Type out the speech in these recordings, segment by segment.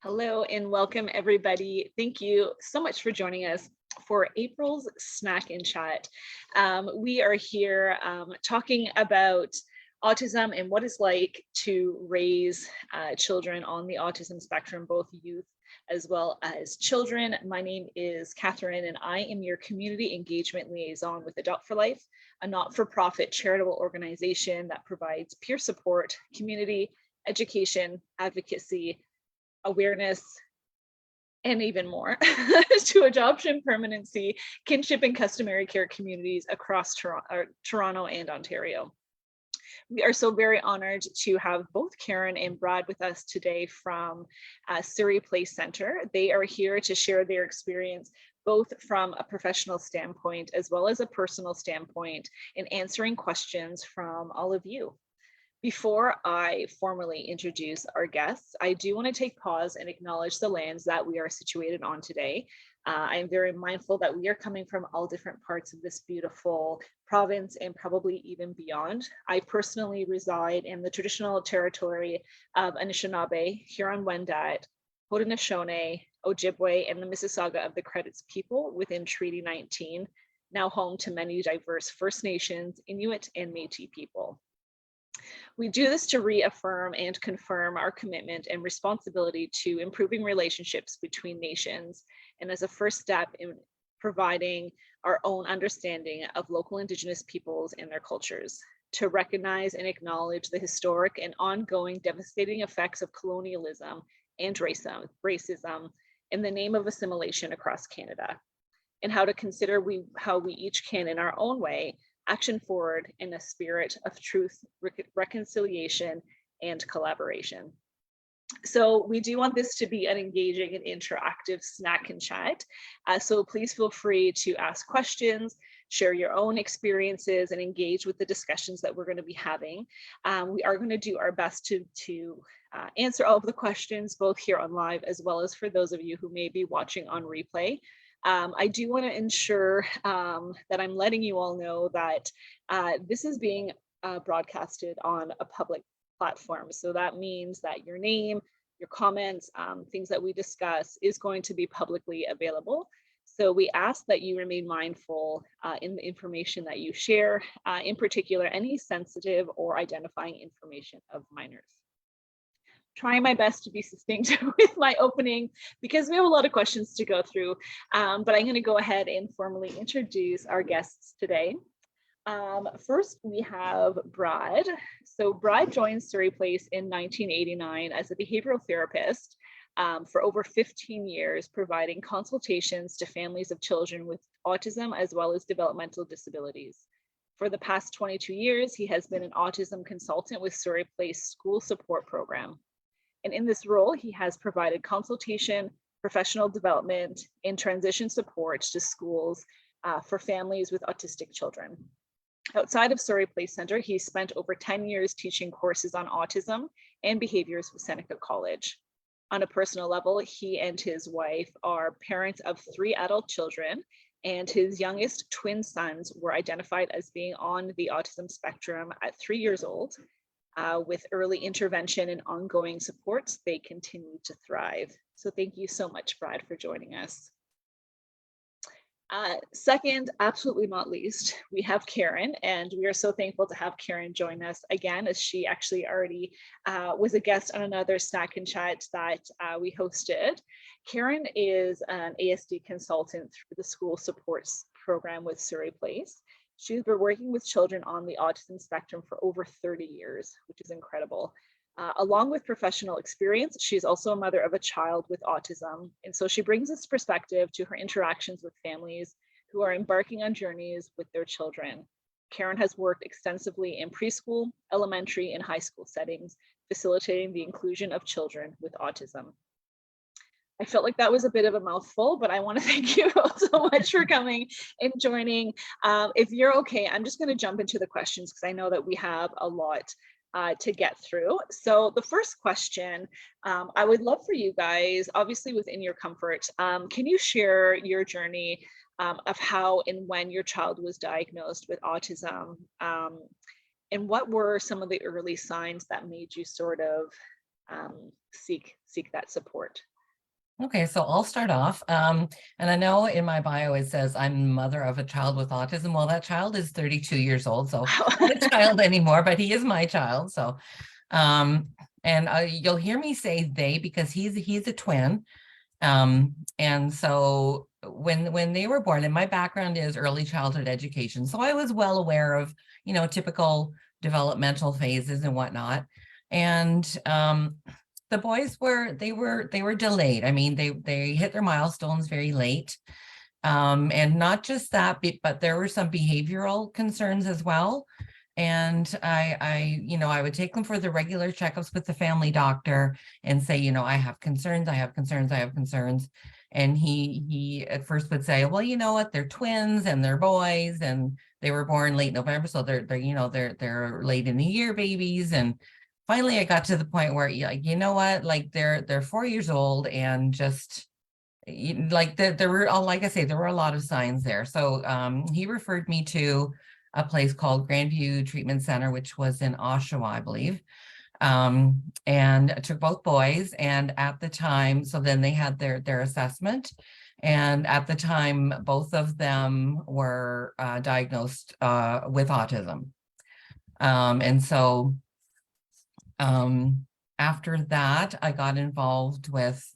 Hello and welcome everybody. Thank you so much for joining us for April's Snack and Chat. We are here talking about autism and what it's like to raise children on the autism spectrum, both youth as well as children. My name is Catherine and I am your community engagement liaison with Adopt for Life, a not-for-profit charitable organization that provides peer support, community, education, advocacy, awareness, and even more to adoption, permanency, kinship, and customary care communities across Toronto and Ontario. We are so very honored to have both Karen and Brad with us today from Surrey Place Centre. They are here to share their experience both from a professional standpoint as well as a personal standpoint in answering questions from all of you. Before I formally introduce our guests, I do want to take pause and acknowledge the lands that we are situated on today. I am very mindful that we are coming from all different parts of this beautiful province and probably even beyond. I personally reside in the traditional territory of Anishinaabe, Huron-Wendat, Haudenosaunee, Ojibwe, and the Mississauga of the Credits people within Treaty 19, now home to many diverse First Nations, Inuit, and Métis people. We do this to reaffirm and confirm our commitment and responsibility to improving relationships between nations, and as a first step in providing our own understanding of local Indigenous peoples and their cultures, to recognize and acknowledge the historic and ongoing devastating effects of colonialism and racism in the name of assimilation across Canada, and how to consider how we each can, in our own way, action forward in a spirit of truth, reconciliation, and collaboration. So we do want this to be an engaging and interactive snack and chat. So please feel free to ask questions, share your own experiences, and engage with the discussions that we're going to be having. We are going to do our best to answer all of the questions, both here on live as well as for those of you who may be watching on replay. I do want to ensure that I'm letting you all know that this is being broadcasted on a public platform. So that means that your name, your comments, things that we discuss is going to be publicly available. So we ask that you remain mindful in the information that you share, in particular, any sensitive or identifying information of minors. Trying my best to be succinct with my opening because we have a lot of questions to go through, but I'm going to go ahead and formally introduce our guests today. First, we have Brad. So Brad joined Surrey Place in 1989 as a behavioral therapist for over 15 years, providing consultations to families of children with autism as well as developmental disabilities. For the past 22 years, he has been an autism consultant with Surrey Place School Support Program. And in this role, he has provided consultation, professional development, and transition support to schools for families with autistic children. Outside of Surrey Place Centre, he spent over 10 years teaching courses on autism and behaviors with Seneca College. On a personal level, he and his wife are parents of 3 adult children, and his youngest twin sons were identified as being on the autism spectrum at 3 years old. With early intervention and ongoing supports, they continue to thrive. So thank you so much, Brad, for joining us. Second, absolutely not least, we have Karen, and we are so thankful to have Karen join us again, as she actually already was a guest on another Snack and Chat that we hosted. Karen is an ASD consultant through the school supports program with Surrey Place. She's been working with children on the autism spectrum for over 30 years, which is incredible. Along with professional experience, she's also a mother of a child with autism. And so she brings this perspective to her interactions with families who are embarking on journeys with their children. Karen has worked extensively in preschool, elementary, and high school settings, facilitating the inclusion of children with autism. I felt like that was a bit of a mouthful, but I want to thank you all so much for coming and joining. If you're okay, I'm just going to jump into the questions because I know that we have a lot to get through. So the first question, I would love for you guys, obviously within your comfort, can you share your journey of how and when your child was diagnosed with autism? And what were some of the early signs that made you sort of seek that support? Okay, so I'll start off. And I know in my bio it says I'm mother of a child with autism. Well, that child is 32 years old, so not a child anymore, but he is my child. So, um, and you'll hear me say they because he's a twin. And so when they were born, and my background is early childhood education, so I was well aware of, typical developmental phases and whatnot. And the boys were delayed. I mean, they hit their milestones very late. And not just that, but there were some behavioral concerns as well. And I would take them for the regular checkups with the family doctor and say, I have concerns, I have concerns, I have concerns. And he at first would say, well, you know what, they're twins and they're boys and they were born late November, so they're late in the year babies. And finally, I got to the point where, like, you know what, like they're 4 years old and just like there were, like I say, there were a lot of signs there. So he referred me to a place called Grandview Treatment Center, which was in Oshawa, I believe. And I took both boys, and at the time, so then they had their assessment. And at the time, both of them were diagnosed with autism. And so after that, I got involved with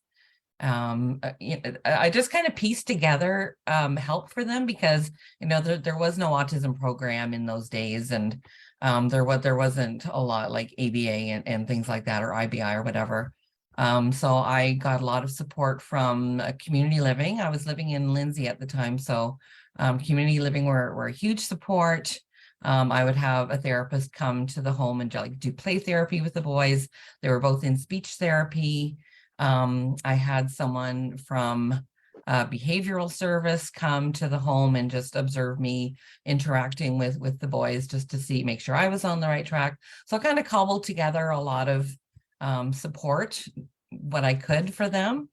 I just kind of pieced together help for them because there was no autism program in those days, and there wasn't a lot like ABA and things like that, or IBI or whatever. So I got a lot of support from community living. I was living in Lindsay at the time, so community living were a huge support. I would have a therapist come to the home and like do play therapy with the boys. They were both in speech therapy. I had someone from behavioral service come to the home and just observe me interacting with the boys just to make sure I was on the right track. So I kind of cobbled together a lot of support, what I could for them.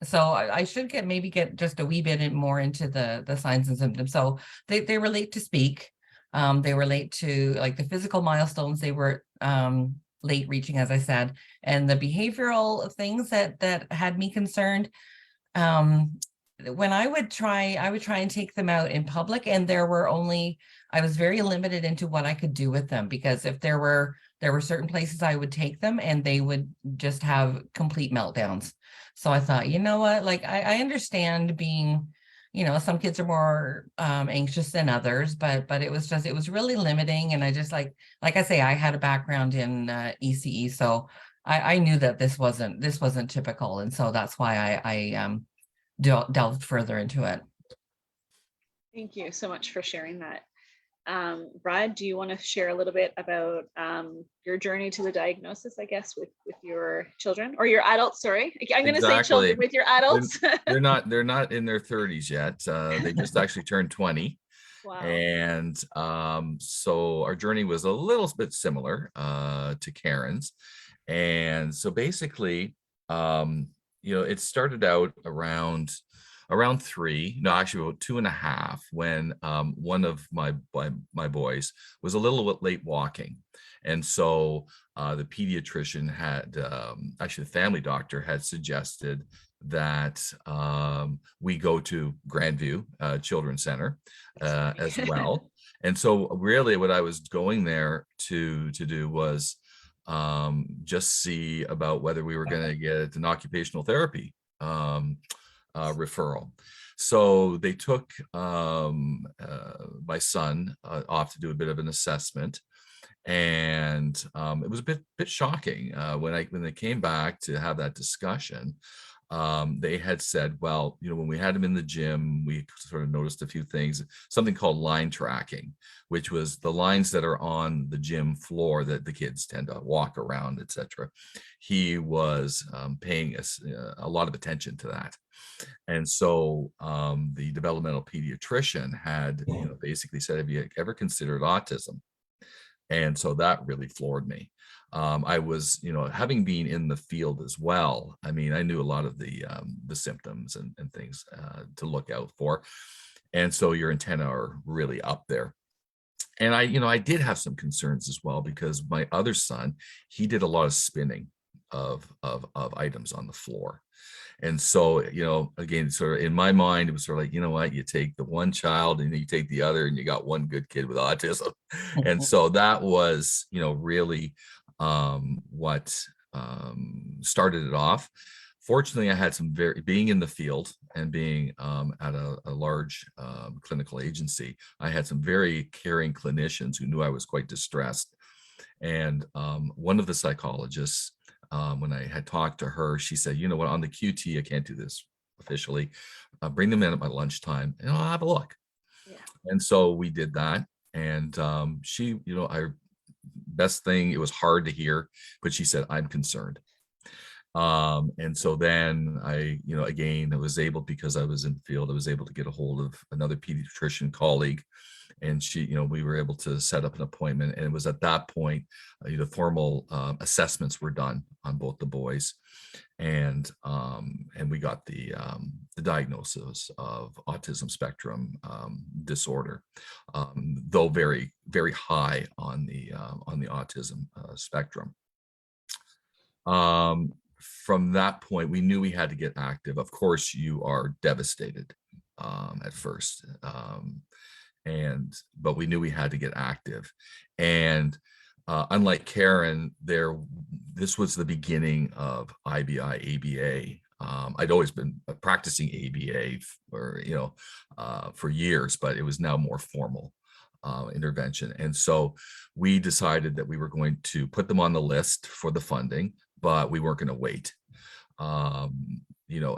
So I should maybe get just a wee bit more into the signs and symptoms. So they relate to speak. They relate to like the physical milestones. They were late reaching, as I said, and the behavioral things that had me concerned. When I would try and take them out in public, and I was very limited into what I could do with them, because if there were certain places I would take them and they would just have complete meltdowns. So I thought, you know what, like I understand being, some kids are more anxious than others, but it was really limiting. And I just like I say, I had a background in ECE, so I knew that this wasn't typical, and so that's why I delved further into it. Thank you so much for sharing that. Brad, do you want to share a little bit about your journey to the diagnosis, I guess, with your children or your adults? Sorry, I'm going to say children with your adults. They're not in their 30s yet. They just actually turned 20. Wow. And so our journey was a little bit similar to Karen's. And so basically, it started out around 3, no, actually about 2.5, when one of my boys was a little bit late walking. And so the pediatrician had, actually the family doctor had suggested that we go to Grandview Children's Center as well. And so really what I was going there to do was just see about whether we were going to get an occupational therapy referral. So they took my son off to do a bit of an assessment, and it was a bit shocking when they came back to have that discussion. They had said, well, when we had him in the gym, we sort of noticed a few things, something called line tracking, which was the lines that are on the gym floor that the kids tend to walk around, etc. He was paying a lot of attention to that. And so the developmental pediatrician had basically said, have you ever considered autism? And so that really floored me. I was, having been in the field as well, I mean, I knew a lot of the symptoms and things to look out for. And so your antenna are really up there. And I did have some concerns as well, because my other son, he did a lot of spinning. of items on the floor. And so, you know, again, sort of in my mind, it was sort of like, you know what, you take the one child and you take the other, and you got one good kid with autism. And so that was, you know, really what started it off. Fortunately, I had some being in the field and being at a large clinical agency, I had some very caring clinicians who knew I was quite distressed. And one of the psychologists, when I had talked to her, she said, you know what, on the QT, I can't do this officially. Bring them in at my lunchtime and I'll have a look. Yeah. And so we did that. And she, you know, best thing, it was hard to hear, but she said, I'm concerned. And so then I, you know, again, I was able, because I was in the field, I was able to get a hold of another pediatrician colleague, and she, you know, we were able to set up an appointment. And it was at that point, the formal assessments were done on both the boys, and we got the diagnosis of autism spectrum disorder, though very, very high on the autism spectrum. From that point, we knew we had to get active. Of course, you are devastated at first, but we knew we had to get active. And unlike Karen, this was the beginning of IBI, ABA. I'd always been practicing ABA for years, but it was now more formal intervention. And so we decided that we were going to put them on the list for the funding, but we weren't going to wait.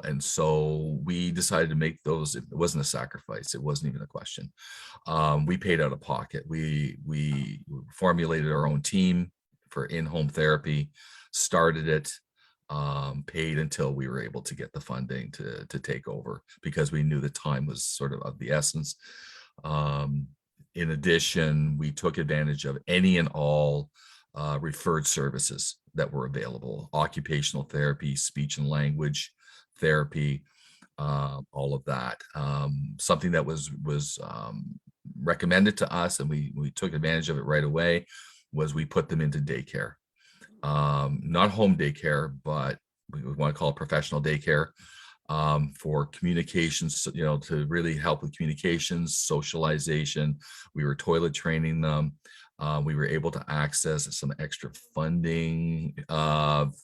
And so we decided to make those. It wasn't a sacrifice. It wasn't even a question. We paid out of pocket. We formulated our own team for in-home therapy, started it, paid until we were able to get the funding to take over, because we knew the time was sort of the essence. In addition, we took advantage of any and all referred services that were available: occupational therapy, speech and language therapy, all of that. Something that was recommended to us, and we took advantage of it right away, was we put them into daycare. Not home daycare, but we want to call it professional daycare, for communications, to really help with communications, socialization. We were toilet training them. We were able to access some extra funding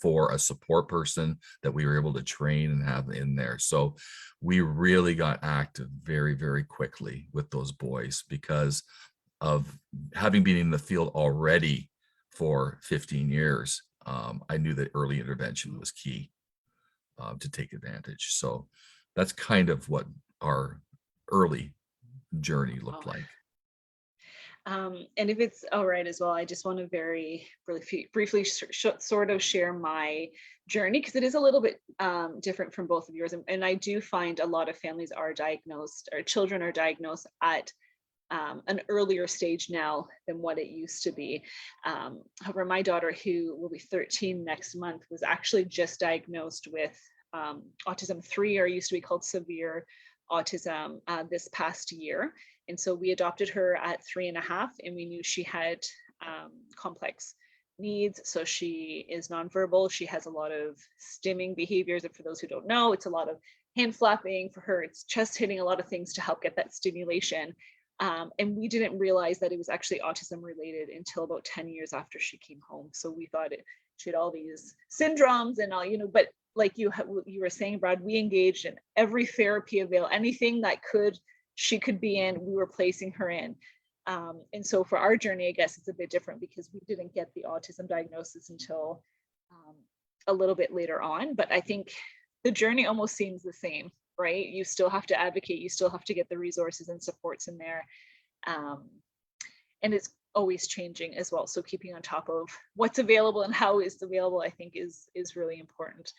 for a support person that we were able to train and have in there. So we really got active very, very quickly with those boys, because of having been in the field already for 15 years. I knew that early intervention was key to take advantage. So that's kind of what our early journey looked like. And if it's all right as well, I just want to very briefly sort of share my journey, because it is a little bit different from both of yours. And I do find a lot of families are diagnosed, or children are diagnosed at an earlier stage now than what it used to be. However, my daughter, who will be 13 next month, was actually just diagnosed with autism 3, or used to be called severe autism, this past year. And so we adopted her at 3.5, and we knew she had complex needs. So she is nonverbal. She has a lot of stimming behaviors. And for those who don't know, it's a lot of hand flapping. For her, it's chest hitting, a lot of things to help get that stimulation. And we didn't realize that it was actually autism related until about 10 years after she came home. So we thought she had all these syndromes and all, but like you were saying, Brad, we engaged in every therapy available, anything that she could be in, we were placing her in. And so for our journey, I guess it's a bit different, because we didn't get the autism diagnosis until a little bit later on. But I think the journey almost seems the same, right? You still have to advocate, you still have to get the resources and supports in there. And it's always changing as well. So keeping on top of what's available and how it's available, I think is really important.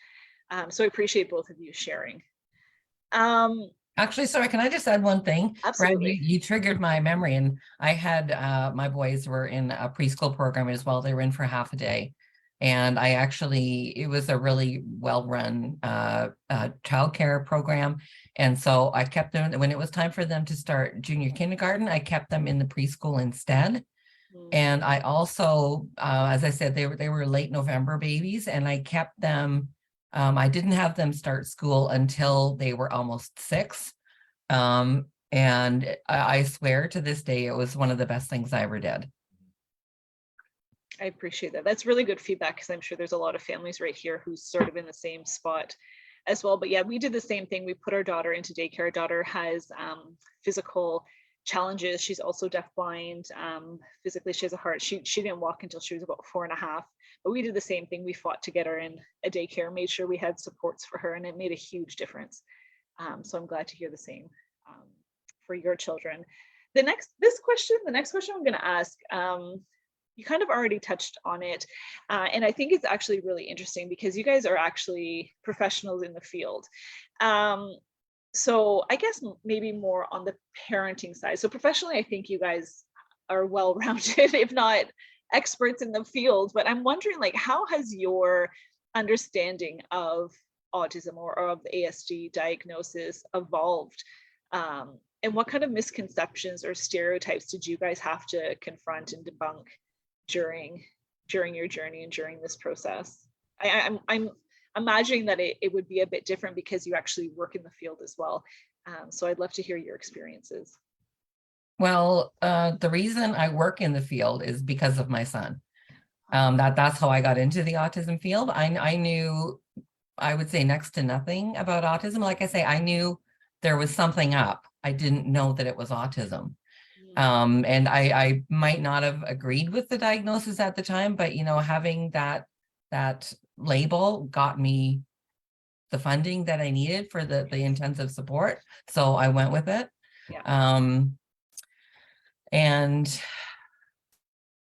So I appreciate both of you sharing. Actually, sorry, can I just add one thing? Absolutely. Brad, you triggered my memory, and I had my boys were in a preschool program as well. They were in for half a day. And it was a really well-run childcare program. And so I kept them, when it was time for them to start junior kindergarten, I kept them in the preschool instead. And I also, as I said, they were late November babies, and I kept them. I didn't have them start school until they were almost 6. And I swear to this day, it was one of the best things I ever did. I appreciate that. That's really good feedback, because I'm sure there's a lot of families right here who's sort of in the same spot as well. But yeah, we did the same thing. We put our daughter into daycare. Our daughter has physical challenges. She's also deafblind. Physically, she has a heart. She didn't walk until she was about 4.5. But we did the same thing. We fought to get her in a daycare, made sure we had supports for her, and it made a huge difference. So I'm glad to hear the same for your children. The next question I'm going to ask, you kind of already touched on it, and I think it's actually really interesting because you guys are actually professionals in the field. So I guess maybe more on the parenting side. So professionally, I think you guys are well-rounded, if not experts in the field. But I'm wondering, like, how has your understanding of autism or of the ASD diagnosis evolved? And what kind of misconceptions or stereotypes did you guys have to confront and debunk during your journey and during this process? I'm imagining that it would be a bit different because you actually work in the field as well. So I'd love to hear your experiences. Well, the reason I work in the field is because of my son. That's how I got into the autism field. I knew, I would say, next to nothing about autism. Like I say, I knew there was something up. I didn't know that it was autism. And I might not have agreed with the diagnosis at the time, but having that label got me the funding that I needed for the intensive support. So I went with it. Yeah. And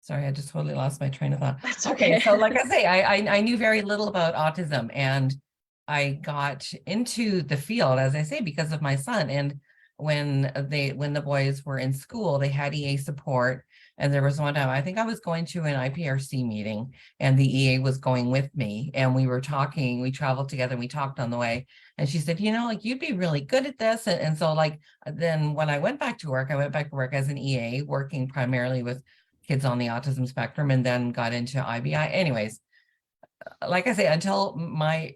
sorry, I just totally lost my train of thought. That's okay. So like I say, I knew very little about autism, and I got into the field, as I say, because of my son. And when the boys were in school, they had EA support. And there was one time, I think I was going to an IPRC meeting, and the EA was going with me, and we were talking, we traveled together, and we talked on the way. And she said, like, you'd be really good at this. And so, like, then when I went back to work, as an EA, working primarily with kids on the autism spectrum, and then got into IBI. Anyways, like I say, until my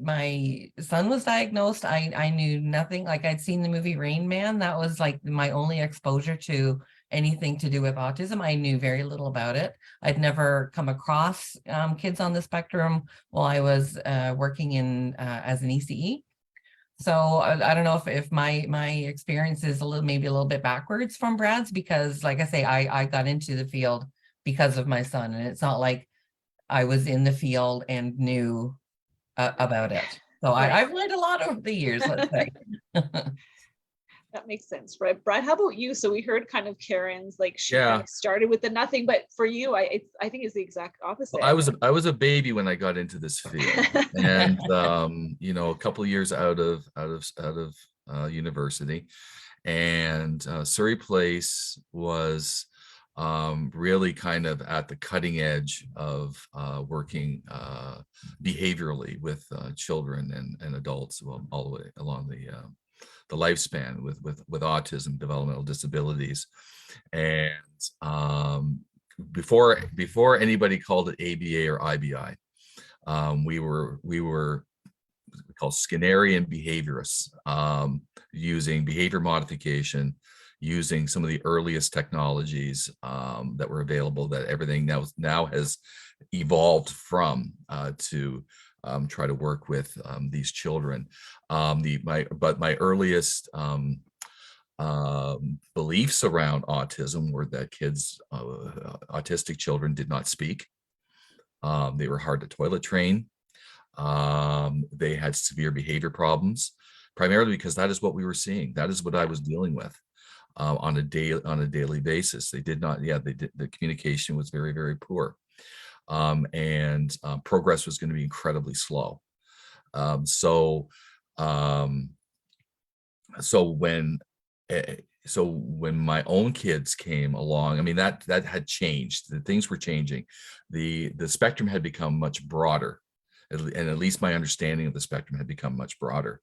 son was diagnosed, I knew nothing. Like, I'd seen the movie Rain Man. That was like my only exposure to anything to do with autism. I knew very little about it. I'd never come across kids on the spectrum while I was working in as an ECE. So I don't know if my experience is maybe a little bit backwards from Brad's, because like I say, I got into the field because of my son, and it's not like I was in the field and knew about it. So Right. I've learned a lot over the years, let's say. That makes sense, right? Brad, how about you? So we heard kind of Karen's, like, she Yeah. kind of started with the nothing, but for you, I think it's the exact opposite. Well, I was a baby when I got into this field, and a couple of years out of university, and Surrey Place was really kind of at the cutting edge of working behaviorally with children and adults, well, all the way along the lifespan with autism, developmental disabilities. And before anybody called it ABA or IBI, we were called Skinnerian behaviorists, using behavior modification, using some of the earliest technologies that were available, that everything now has evolved from, to try to work with these children. My earliest beliefs around autism were that autistic children did not speak. They were hard to toilet train. They had severe behavior problems, primarily because that is what we were seeing. That is what I was dealing with on a daily basis. They did not, the communication was very, very poor. And progress was going to be incredibly slow. So when my own kids came along, I mean, that had changed. The things were changing. The spectrum had become much broader, and at least my understanding of the spectrum had become much broader,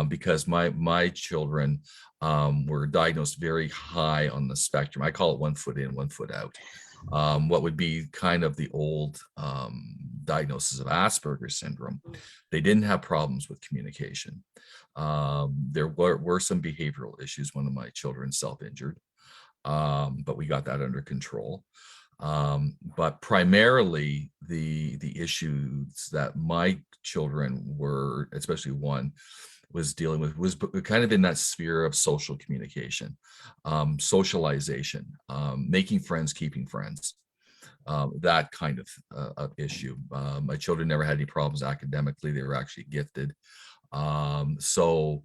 because my children were diagnosed very high on the spectrum. I call it 1 foot in, 1 foot out. what would be kind of the old diagnosis of Asperger's syndrome. They didn't have problems with communication. There were some behavioral issues. One of my children self-injured, but we got that under control. But primarily the issues that my children were, especially one, was dealing with was kind of in that sphere of social communication, socialization, making friends, keeping friends, that kind of issue. My children never had any problems academically. They were actually gifted. So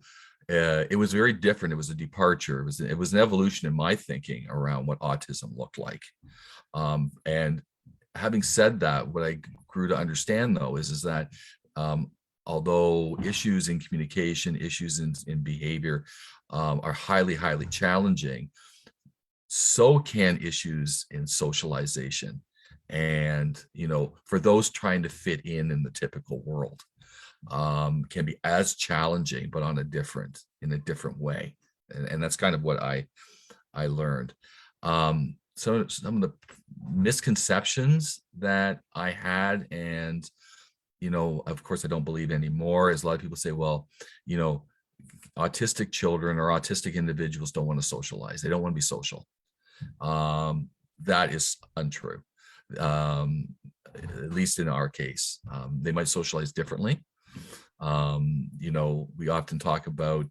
it was very different. It was a departure. It was an evolution in my thinking around what autism looked like. And having said that, what I grew to understand though is that although issues in communication, issues in behavior are highly, highly challenging, so can issues in socialization. And, you know, for those trying to fit in the typical world, can be as challenging, but in a different way. And that's kind of what I learned. So some of the misconceptions that I had, and, you know, of course, I don't believe anymore, is a lot of people say, well, you know, autistic children or autistic individuals don't want to socialize. They don't want to be social. That is untrue. At least in our case, they might socialize differently. You know, we often talk about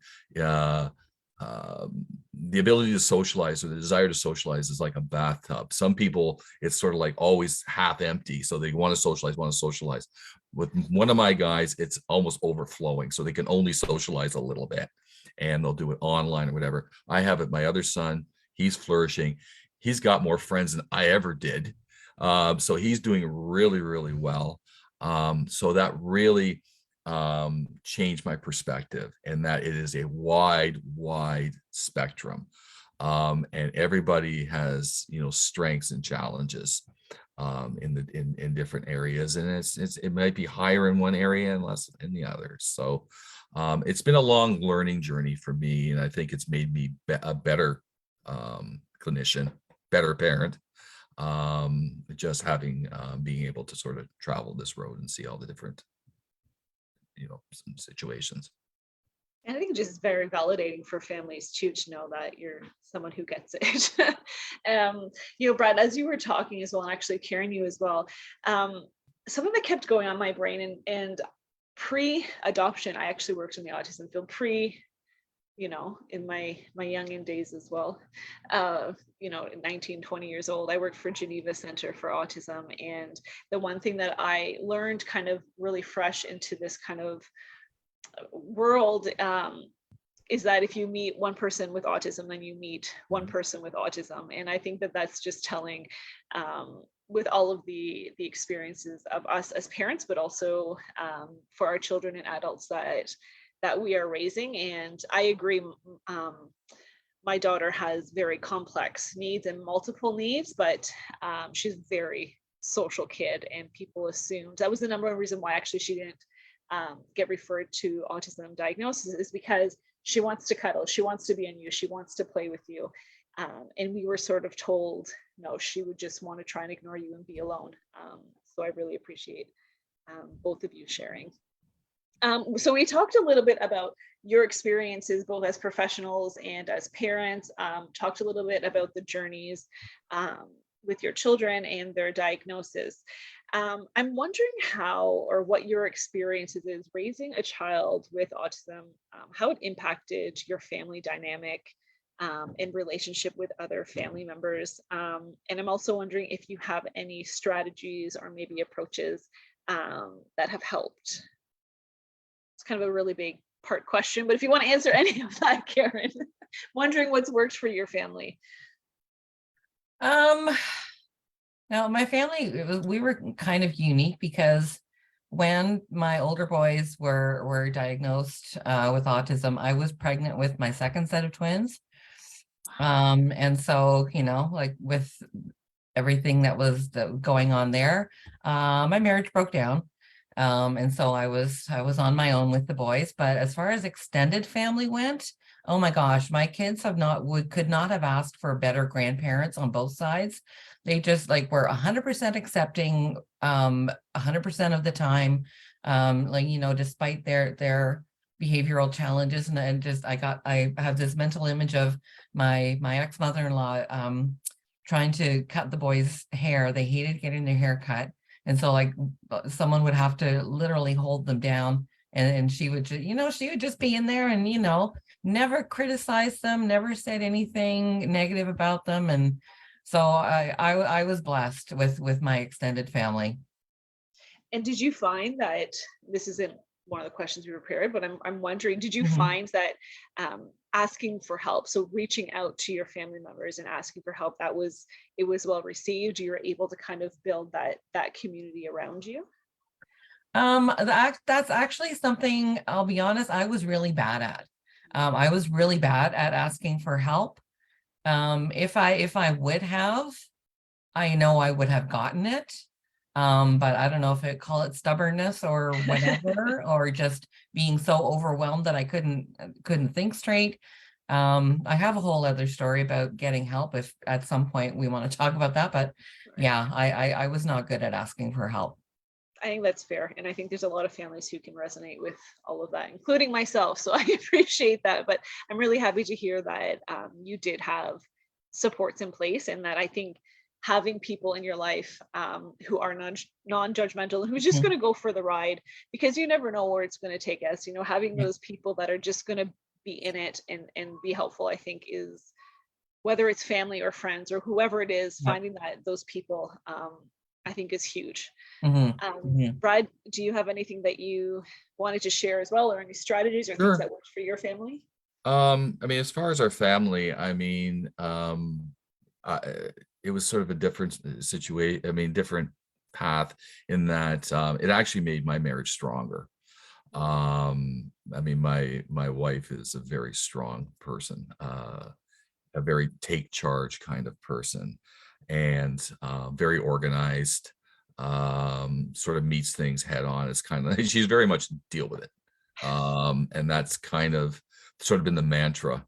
the ability to socialize, or the desire to socialize, is like a bathtub. Some people, it's sort of like always half empty, so they want to socialize. With one of my guys, it's almost overflowing, so they can only socialize a little bit, and they'll do it online or whatever. I have it, my other son, he's flourishing. He's got more friends than I ever did. So he's doing really, really well. So that really changed my perspective, and that it is a wide spectrum, and everybody has, you know, strengths and challenges in different areas, and it might be higher in one area and less in the other. So it's been a long learning journey for me, and I think it's made me a better clinician, better parent, just having being able to sort of travel this road and see all the different, you know, some situations. And I think it's just very validating for families too, to know that you're someone who gets it. You know, Brad, as you were talking as well, and actually Karen, you as well, something that kept going on my brain, and pre-adoption, I actually worked in the autism field, you know, in my youngin days as well. You know, 19, 20 years old, I worked for Geneva Center for Autism. And the one thing that I learned kind of really fresh into this kind of world is that if you meet one person with autism, then you meet one person with autism. And I think that that's just telling, with all of the experiences of us as parents, but also for our children and adults that we are raising. And I agree, my daughter has very complex needs and multiple needs, but she's a very social kid, and people assumed that was the number one reason why actually she didn't get referred to autism diagnosis, is because she wants to cuddle, she wants to be on you, she wants to play with you. And we were sort of told, no, she would just want to try and ignore you and be alone. So I really appreciate both of you sharing. So we talked a little bit about your experiences, both as professionals and as parents, talked a little bit about the journeys with your children and their diagnosis. I'm wondering how, or what your experiences is raising a child with autism, how it impacted your family dynamic in relationship with other family members. And I'm also wondering if you have any strategies or maybe approaches that have helped. It's kind of a really big part question, but if you want to answer any of that, Karen, wondering what's worked for your family. Now my family, we were kind of unique, because when my older boys were diagnosed with autism, I was pregnant with my second set of twins. And so, you know, like with everything that was going on there, my marriage broke down. And so I was on my own with the boys. But as far as extended family went, oh my gosh, my kids could not have asked for better grandparents on both sides. they just like were 100% accepting 100% of the time, like, you know, despite their behavioral challenges. And just I have this mental image of my ex-mother-in-law trying to cut the boys' hair. They hated getting their hair cut, and so like someone would have to literally hold them down, and she would just, you know, she would just be in there and, you know, never criticize them, never said anything negative about them. And so I was blessed with my extended family. And did you find that, this isn't one of the questions we prepared, but I'm wondering, did you Mhm. find that asking for help, so reaching out to your family members and asking for help, it was well received? You were able to kind of build that community around you? That's actually something, I'll be honest, I was really bad at. I was really bad at asking for help. If I would have, I know I would have gotten it. But I don't know if call it stubbornness or whatever, or just being so overwhelmed that I couldn't think straight. I have a whole other story about getting help if at some point we want to talk about that. But yeah, I was not good at asking for help. I think that's fair. And I think there's a lot of families who can resonate with all of that, including myself. So I appreciate that. But I'm really happy to hear that you did have supports in place, and that I think having people in your life who are non-judgmental, who's just Mhm. going to go for the ride, because you never know where it's going to take us. You know, having Yeah. those people that are just going to be in it and be helpful, I think is, whether it's family or friends or whoever it is, Yep. finding those people, I think is huge. Mhm. Mhm. Brad, do you have anything that you wanted to share as well, or any strategies or things Sure. that worked for your family? I mean, as far as our family, I mean, I, it was sort of a different situation. I mean, different path in that it actually made my marriage stronger. I mean, my wife is a very strong person, a very take charge kind of person, and very organized. Sort of meets things head on. It's kind of she's very much deal with it, and that's kind of sort of been the mantra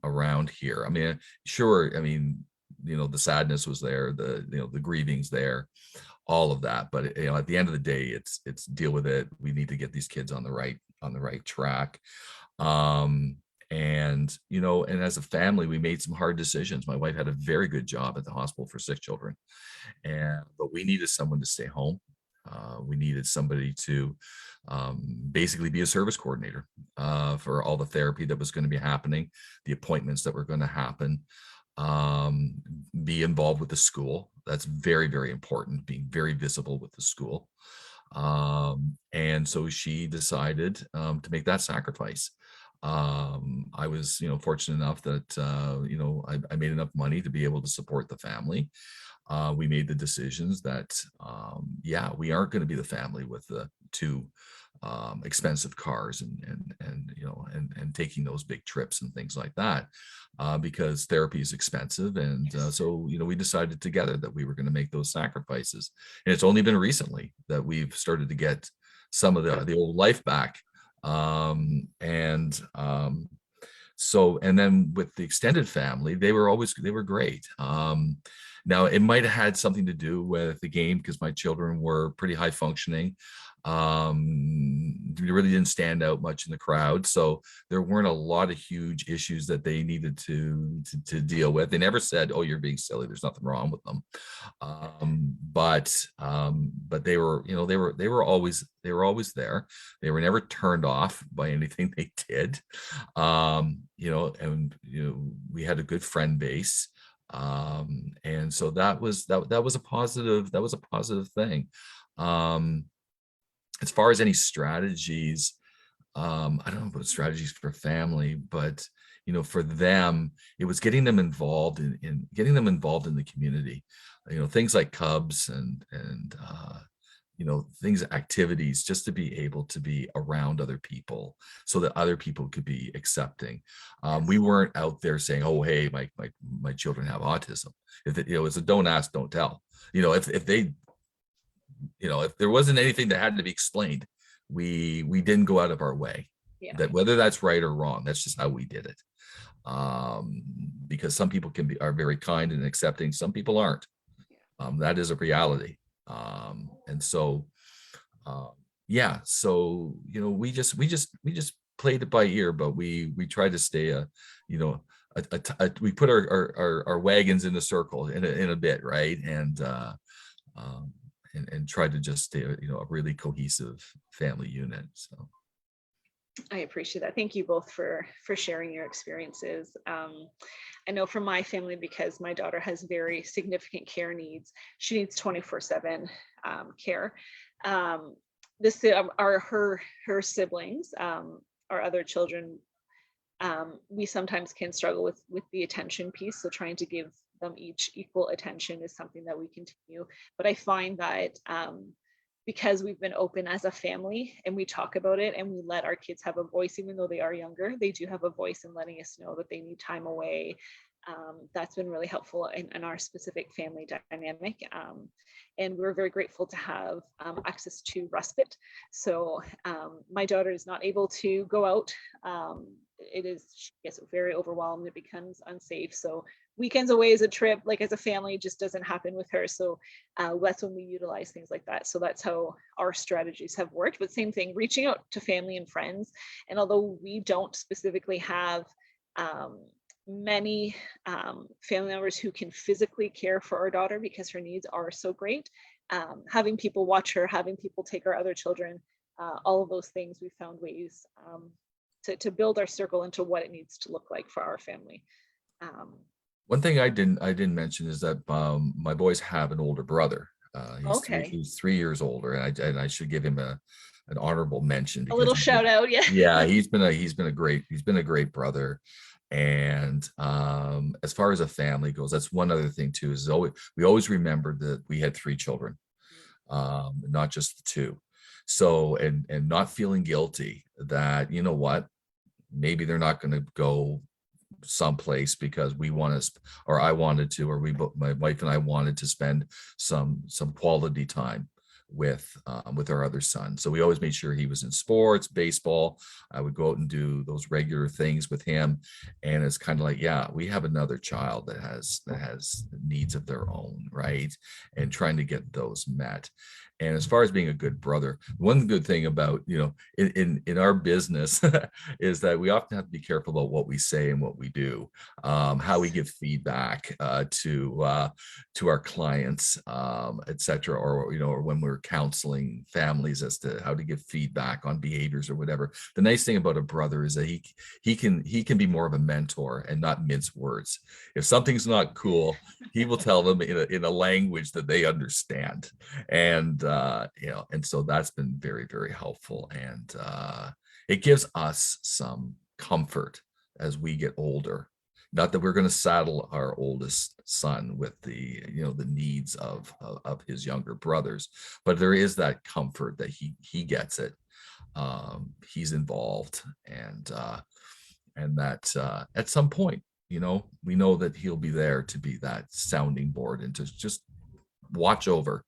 around here. I mean, sure. I mean, you know, the sadness was there, the grieving's there, all of that. But you know, at the end of the day, it's deal with it. We need to get these kids on the right track. Um, and you know, and as a family, we made some hard decisions. My wife had a very good job at the hospital for sick children, but we needed someone to stay home. We needed somebody to basically be a service coordinator for all the therapy that was going to be happening, the appointments that were going to happen, um, be involved with the school. That's very, very important, being very visible with the school. And so she decided to make that sacrifice. I was, you know, fortunate enough that, you know, I made enough money to be able to support the family. We made the decisions that, yeah, we aren't going to be the family with the two expensive cars and you know and taking those big trips and things like that, because therapy is expensive, and so you know we decided together that we were going to make those sacrifices. And it's only been recently that we've started to get some of the old life back, and so, and then with the extended family, they were great. Now it might have had something to do with the game because my children were pretty high functioning. They really didn't stand out much in the crowd, so there weren't a lot of huge issues that they needed to deal with. They never said, "Oh, you're being silly." There's nothing wrong with them, but they were, you know, they were always there. They were never turned off by anything they did, you know, and you know we had a good friend base, and so that was a positive thing. Um, as far as any strategies, I don't know about strategies for family, but you know, for them, it was getting them involved in getting them involved in the community. You know, things like Cubs and you know, things, activities, just to be able to be around other people so that other people could be accepting. We weren't out there saying, "Oh, hey, my children have autism." If it, you know, it's a don't ask, don't tell. You know, if they, you know, if there wasn't anything that had to be explained, we didn't go out of our way. Yeah. That whether that's right or wrong, that's just how we did it. Because some people are very kind and accepting, some people aren't. That is a reality. And so, yeah, so, you know, we just played it by ear, but we tried to stay you know, we put our wagons in a circle in a bit, right? Um, and try to just stay, you know, a really cohesive family unit. So I appreciate that. Thank you both for sharing your experiences. I know from my family, because my daughter has very significant care needs, she needs 24/7 care. This are her siblings, our other children. We sometimes can struggle with the attention piece, so trying to give them each equal attention is something that we continue. But I find that because we've been open as a family and we talk about it and we let our kids have a voice, even though they are younger, they do have a voice in letting us know that they need time away. That's been really helpful in our specific family dynamic. And we're very grateful to have access to respite. So my daughter is not able to go out. She gets very overwhelmed. It becomes unsafe. So weekends away as a trip, like as a family, just doesn't happen with her. So that's when we utilize things like that. So that's how our strategies have worked. But same thing, reaching out to family and friends. And although we don't specifically have many family members who can physically care for our daughter because her needs are so great, having people watch her, having people take our other children, all of those things, we found ways to build our circle into what it needs to look like for our family. one thing I didn't mention is that my boys have an older brother. He's 3 years older, and I should give him an honorable mention, A because little shout out, yeah. yeah, he's been a great brother. And as far as a family goes, that's one other thing too, is we always remembered that we had 3 children, not just the 2. So, and not feeling guilty that, you know what, maybe they're not going to go someplace because we want to, or I wanted to, or my wife and I wanted to spend some quality time with our other son. So we always made sure he was in sports, baseball. I would go out and do those regular things with him. And it's kind of like, yeah, we have another child that has needs of their own, right? And trying to get those met. And as far as being a good brother, one good thing about, you know, in our business is that we often have to be careful about what we say and what we do, how we give feedback to our clients, etc., or, you know, or when we're counseling families as to how to give feedback on behaviors or whatever. The nice thing about a brother is that he can be more of a mentor and not mince words. If something's not cool, he will tell them in a language that they understand. And you know, and so that's been very, very helpful. And it gives us some comfort as we get older. Not that we're going to saddle our oldest son with the, you know, the needs of his younger brothers, but there is that comfort that he gets it. He's involved, and that at some point, you know, we know that he'll be there to be that sounding board and to just watch over,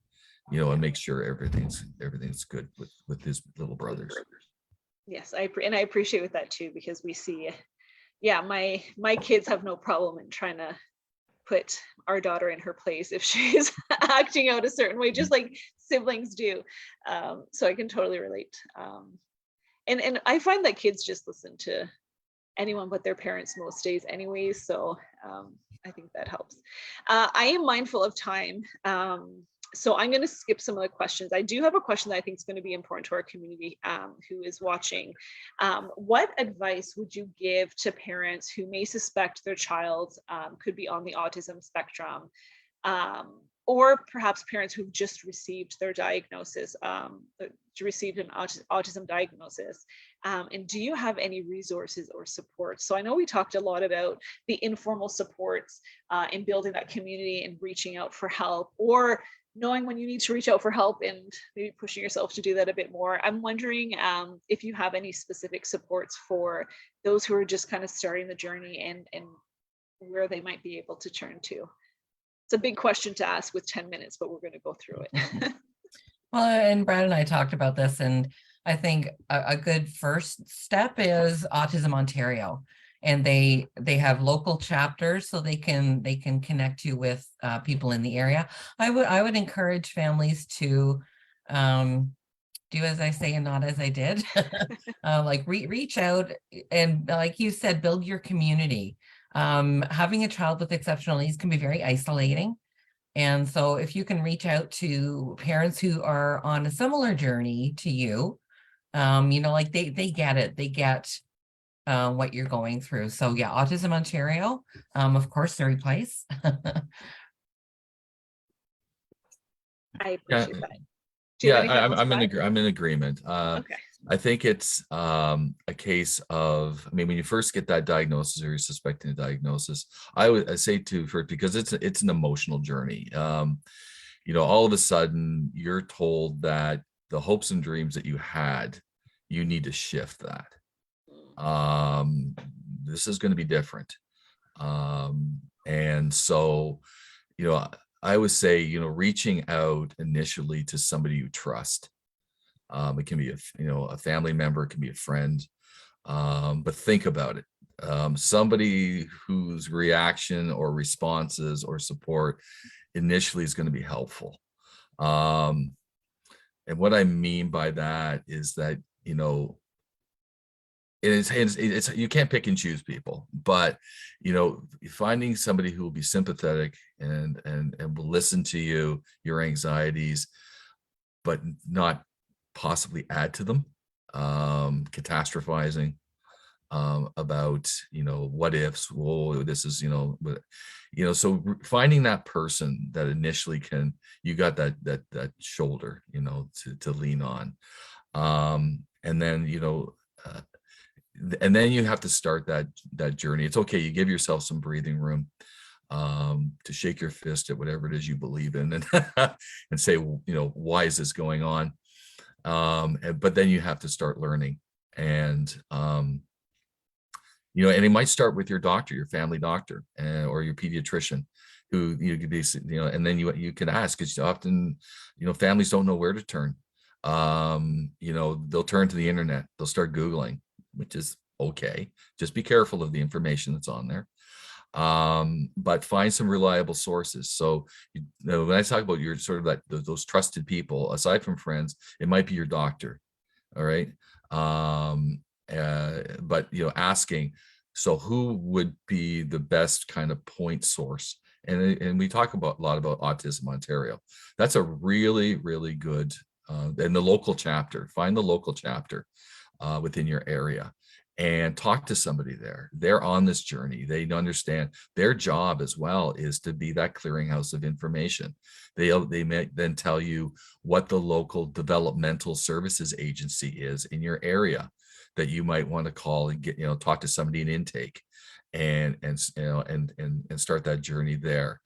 you know, and make sure everything's good with his little brothers. Yes, I appreciate with that too, because we see, yeah, my kids have no problem in trying to put our daughter in her place if she's acting out a certain way, just like siblings do. So I can totally relate. And I find that kids just listen to anyone but their parents most days anyways. So I think that helps. I am mindful of time. So I'm going to skip some of the questions. I do have a question that I think is going to be important to our community who is watching. What advice would you give to parents who may suspect their child could be on the autism spectrum? Or perhaps parents who've just received their diagnosis, received an autism diagnosis. And do you have any resources or support? So I know we talked a lot about the informal supports in building that community and reaching out for help, or knowing when you need to reach out for help and maybe pushing yourself to do that a bit more. I'm wondering if you have any specific supports for those who are just kind of starting the journey and where they might be able to turn to. It's a big question to ask with 10 minutes, but we're going to go through it. Well, and Brad and I talked about this, and I think a good first step is Autism Ontario. and they have local chapters, so they can connect you with people in the area. I would encourage families to do as I say and not as I did. Like reach out and, like you said, build your community. Having a child with exceptional needs can be very isolating. And so if you can reach out to parents who are on a similar journey to you, like they get it, they get what you're going through. So yeah, Autism Ontario, of course, Surrey Place. I Yeah, appreciate that. Do you have anything else I'm to in add? I'm in agreement. Okay. I think it's a case of, I mean, when you first get that diagnosis or you're suspecting a diagnosis, I say because it's an emotional journey. All of a sudden you're told that the hopes and dreams that you had, you need to shift that. This is going to be different. And so, I would say, reaching out initially to somebody you trust. It can be a family member, it can be a friend, but think about it. Somebody whose reaction or responses or support initially is going to be helpful. And what I mean by that is that, it's you can't pick and choose people, but finding somebody who will be sympathetic and will listen to your anxieties, but not possibly add to them, catastrophizing about what ifs. Whoa, this is so finding that person that initially you got that shoulder to lean on, and then and then you have to start that journey. It's okay, you give yourself some breathing room to shake your fist at whatever it is you believe in, and and say, why is this going on? But then you have to start learning, and and it might start with your doctor, your family doctor, or your pediatrician, who you could be, and then you can ask, because often families don't know where to turn. They'll turn to the internet, they'll start Googling, which is okay. Just be careful of the information that's on there. But find some reliable sources. So when I talk about your sort of like those trusted people, aside from friends, it might be your doctor. All right. But asking, so who would be the best kind of point source? And we talk a lot about Autism Ontario. That's a really, really good, and the local chapter, find the local chapter within your area and talk to somebody there. They're on this journey. They understand their job as well is to be that clearinghouse of information. They may then tell you what the local developmental services agency is in your area that you might want to call and get, talk to somebody in intake and start that journey there.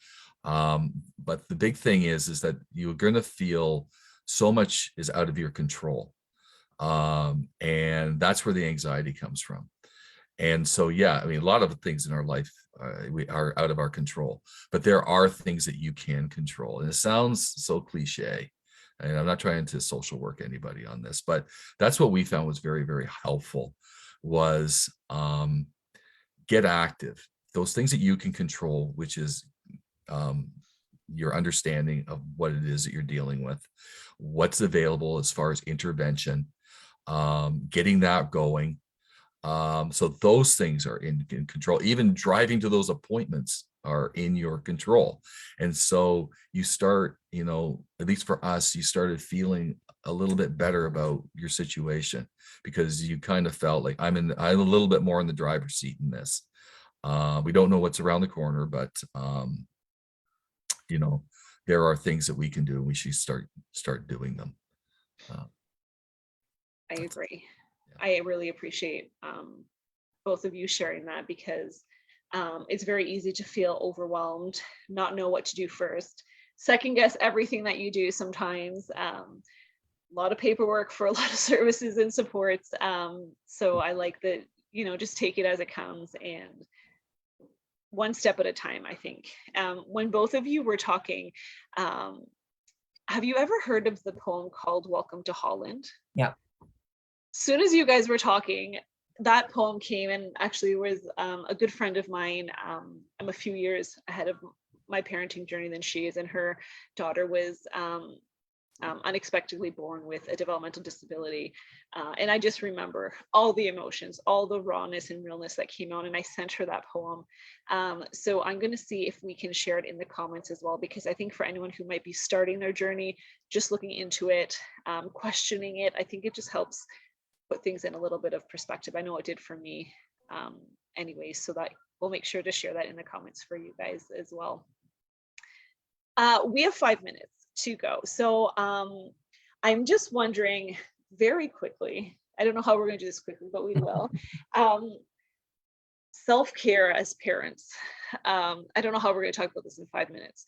But the big thing is that you're going to feel so much is out of your control. And that's where the anxiety comes from. And so, yeah, I mean, a lot of things in our life we are out of our control, but there are things that you can control. And it sounds so cliche, and I'm not trying to social work anybody on this, but that's what we found was very, very helpful, was get active. Those things that you can control, which is your understanding of what it is that you're dealing with, what's available as far as intervention, getting that going. So those things are in control. Even driving to those appointments are in your control. And so you start, at least for us, you started feeling a little bit better about your situation, because you kind of felt like I'm a little bit more in the driver's seat in this. We don't know what's around the corner, but there are things that we can do, and we should start doing them. I agree. I really appreciate both of you sharing that, because it's very easy to feel overwhelmed, not know what to do first, second guess everything that you do sometimes. A lot of paperwork for a lot of services and supports. So I like that, just take it as it comes, and one step at a time, I think. When both of you were talking, have you ever heard of the poem called Welcome to Holland? Yeah. Soon as you guys were talking, that poem came, and actually was a good friend of mine. I'm a few years ahead of my parenting journey than she is, and her daughter was unexpectedly born with a developmental disability. And I just remember all the emotions, all the rawness and realness that came out, and I sent her that poem. So I'm going to see if we can share it in the comments as well, because I think for anyone who might be starting their journey, just looking into it, questioning it, I think it just helps put things in a little bit of perspective. I know it did for me anyways, so that we'll make sure to share that in the comments for you guys as well. We have 5 minutes to go. So I'm just wondering very quickly, I don't know how we're going to do this quickly, but we will. Self-care as parents. I don't know how we're going to talk about this in 5 minutes.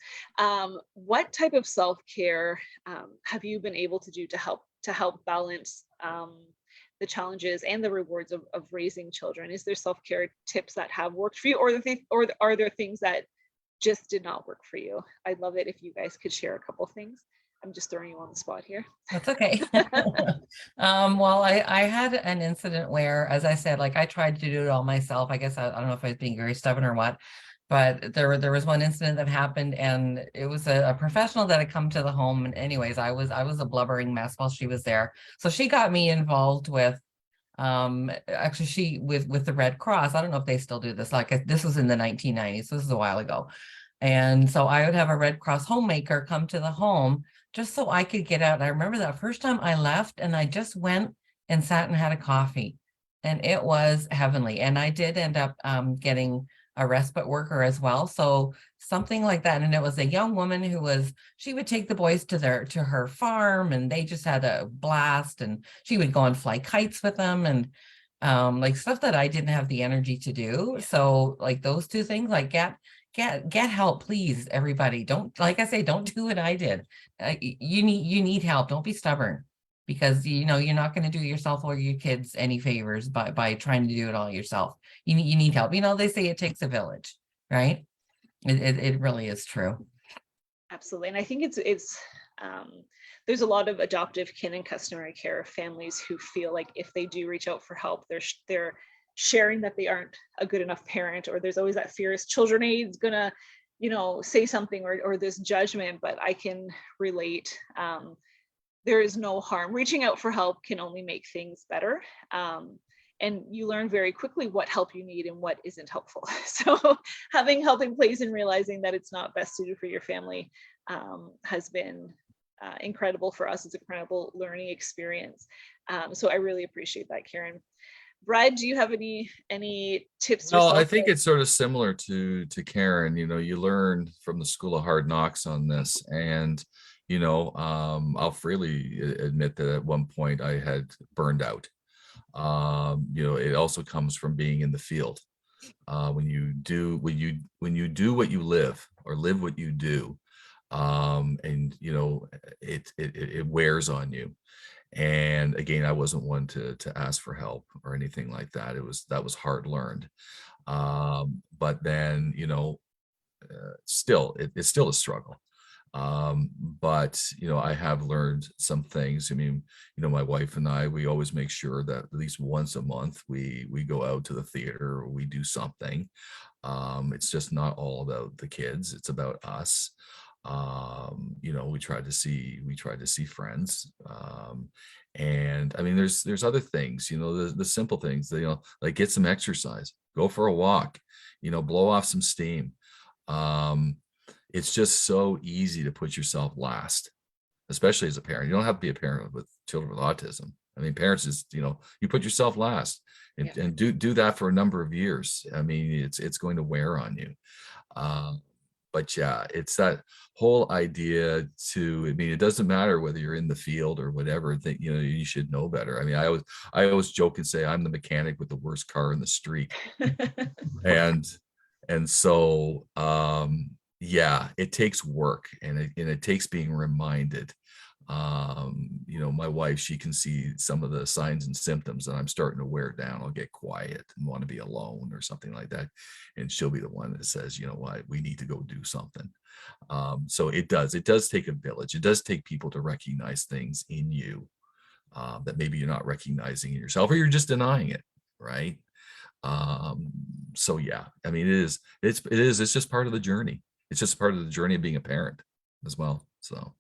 What type of self-care have you been able to do to help balance the challenges and the rewards of raising children? Is there self-care tips that have worked for you, or are there things that just did not work for you? I'd love it if you guys could share a couple things. I'm just throwing you on the spot here. That's okay. Well, I had an incident where, as I said, like I tried to do it all myself. I guess I don't know if I was being very stubborn or what, but there was one incident that happened, and it was a professional that had come to the home. And anyways, I was a blubbering mess while she was there. So she got me involved with actually she with the Red Cross. I don't know if they still do this. Like this was in the 1990s. This is a while ago. And so I would have a Red Cross homemaker come to the home just so I could get out. And I remember that first time I left, and I just went and sat and had a coffee, and it was heavenly. And I did end up getting a respite worker as well. So something like that. And it was a young woman she would take the boys to her farm, and they just had a blast, and she would go and fly kites with them, and like stuff that I didn't have the energy to do. So like those two things, like get help, please, everybody. Don't, like I say, don't do what I did. You need help. Don't be stubborn, because you're not going to do yourself or your kids any favors by trying to do it all yourself. You need help. They say it takes a village, right? It really is true. Absolutely. And I think it's there's a lot of adoptive kin and customary care families who feel like if they do reach out for help, they're sharing that they aren't a good enough parent, or there's always that fear, is children aid's gonna say something, or this judgment. But I can relate. There is no harm. Reaching out for help can only make things better. And you learn very quickly what help you need and what isn't helpful. So having help in place and realizing that it's not best suited for your family has been incredible for us. It's an incredible learning experience. So I really appreciate that, Karen. Brad, do you have any tips? Well, I think it's sort of similar to Karen. You learn from the school of hard knocks on this, and I'll freely admit that at one point I had burned out. It also comes from being in the field. When you do what you live, or live what you do, and it wears on you. And again, I wasn't one to ask for help or anything like that. That was hard learned. But then, still, it's still a struggle. But I have learned some things. I mean, my wife and I, we always make sure that at least once a month we go out to the theater, or we do something. It's just not all about the kids, it's about us. We try to see friends. And I mean, there's other things, the simple things, like get some exercise, go for a walk, blow off some steam. It's just so easy to put yourself last, especially as a parent. You don't have to be a parent with children with autism. I mean, parents is, you put yourself last, and do that for a number of years. I mean, it's going to wear on you. But yeah, it's that whole idea I mean, it doesn't matter whether you're in the field or whatever, that, you should know better. I mean, I always joke and say I'm the mechanic with the worst car in the street. and so, yeah, it takes work, and it takes being reminded. My wife, she can see some of the signs and symptoms that I'm starting to wear down. I'll get quiet and want to be alone or something like that, and she'll be the one that says, you know what, we need to go do something. So it does take a village. It does take people to recognize things in you that maybe you're not recognizing in yourself, or you're just denying it. right? So yeah, I mean, it's just part of the journey. It's just part of the journey of being a parent as well. So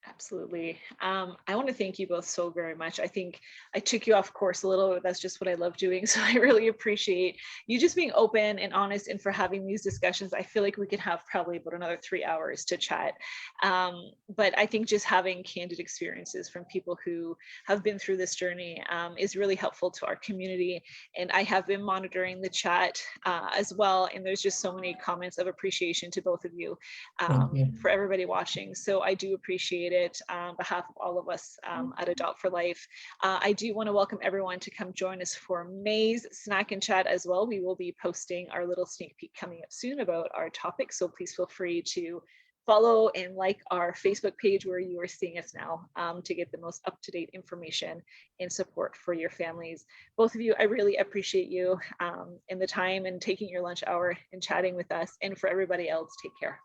Absolutely. I want to thank you both so very much. I think I took you off course a little, but that's just what I love doing. So I really appreciate you just being open and honest and for having these discussions. I feel like we could have probably about another 3 hours to chat. But I think just having candid experiences from people who have been through this journey is really helpful to our community. And I have been monitoring the chat as well. And there's just so many comments of appreciation to both of you Thank you. for everybody watching. So I do appreciate it on behalf of all of us at Adopt for Life. I do want to welcome everyone to come join us for May's Snack and Chat as well. We will be posting our little sneak peek coming up soon about our topic. So please feel free to follow and like our Facebook page where you are seeing us now to get the most up-to-date information and support for your families. Both of you, I really appreciate you and the time and taking your lunch hour and chatting with us. And for everybody else, take care.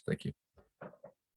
thank you.